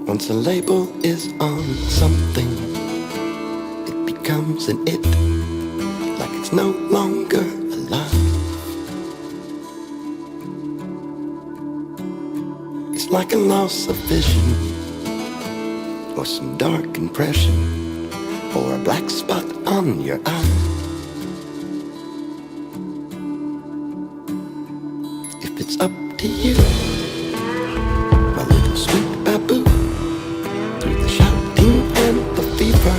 Once a label is on something, it becomes an it, like it's no longer alive. It's like a loss of vision, or some dark impression, or a black spot on your eye. If it's up to you, my little sweet babu, through the shouting and the fever,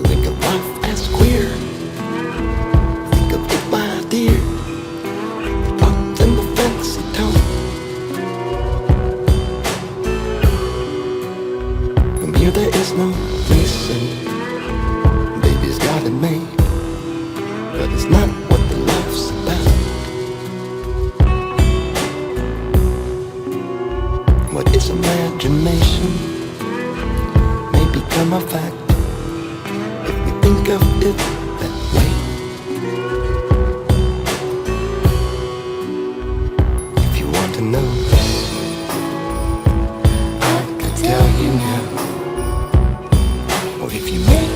think of life as queer. Think of it, my dear, thoughts and the fancy tone. From here there is no reason, baby's got it made, but it's not what the life's about. What is imagination may become a fact if we think of it that way. If you want to know, I could tell you now. Or if you make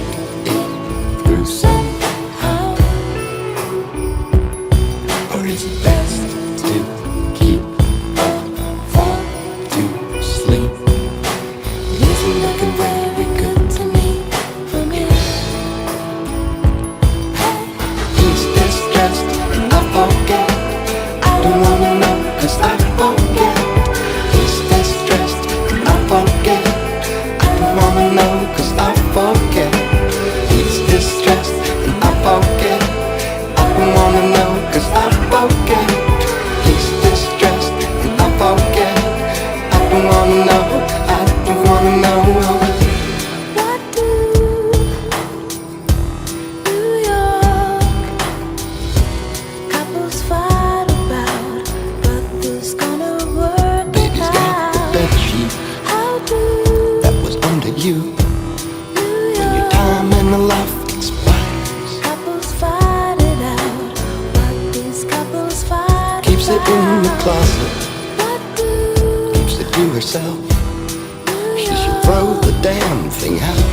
it through somehow, or is it best to keep fall to sleep? Isn't looking very good to me from here. He's distressed and I forget. I don't wanna know 'cause I forget. He's distressed and I forget. I don't wanna know 'cause I forget. He's distressed and I forget. I don't wanna know 'cause I forget. He's distressed and I forget. I don't wanna know. I don't wanna know. What do New York couples fight about? But who's gonna work Baby's it got the out? bed sheet How do that was under you New when your York time in the life expires. couples fight it out? But these couples fight Keeps it in the about? closet, What do keeps it to herself. New She should York throw the damn thing out.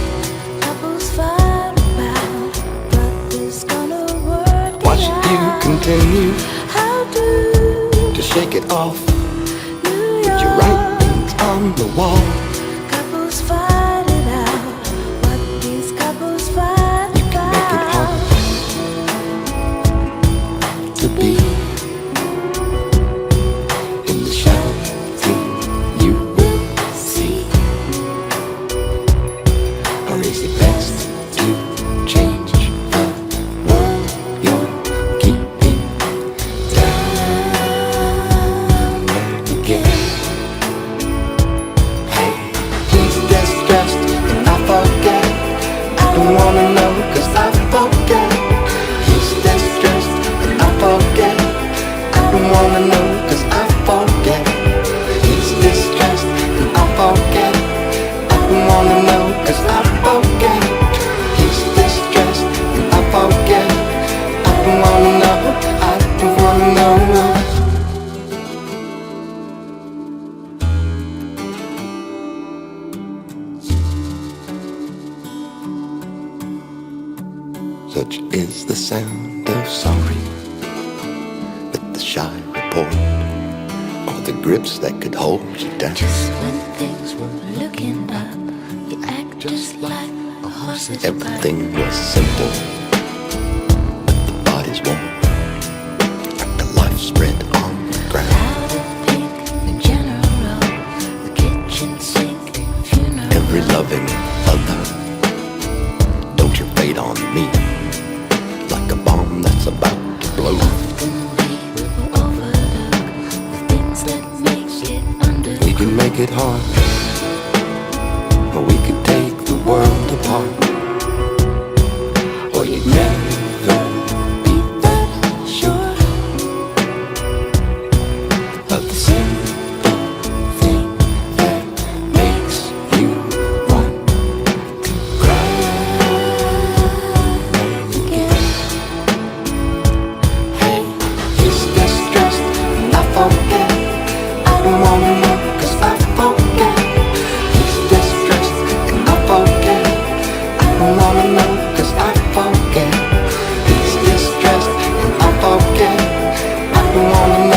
couples fight about? But who's gonna work Why it should you out? continue How do to shake it off? New Put your York writings on the wall. couples fight it out? What these couples fight You can make it hard to be in the shouting you will see. Or is it best to change the world you're keeping down again? Hey, he's distressed and I forget. I don't wanna know 'cause I forget. He's distressed and I forget. I don't wanna know 'cause I forget. He's distressed and I forget. I don't wanna know 'cause I forget. He's distressed and I forget. I don't wanna know. I don't wanna know. Such is the sound of sorry, with the shy report, or the grips that could hold you down. Just when things were looking up, you act just like a horse that's Everything was simple, but the body's warm, like the life spread on the ground. powder pink in general, the kitchen sink funeral. Every loving other, don't you fade on me, like a bomb that's about to blow. Often we will overlook the things that make it under. We can make it hard, or we could take the world apart. Or you'd never be that sure of the simple thing that makes you want to cry again. Hey, he's distressed and I forget. don't wanna know, 'cause I forget. He's distressed and I forget. I don't wanna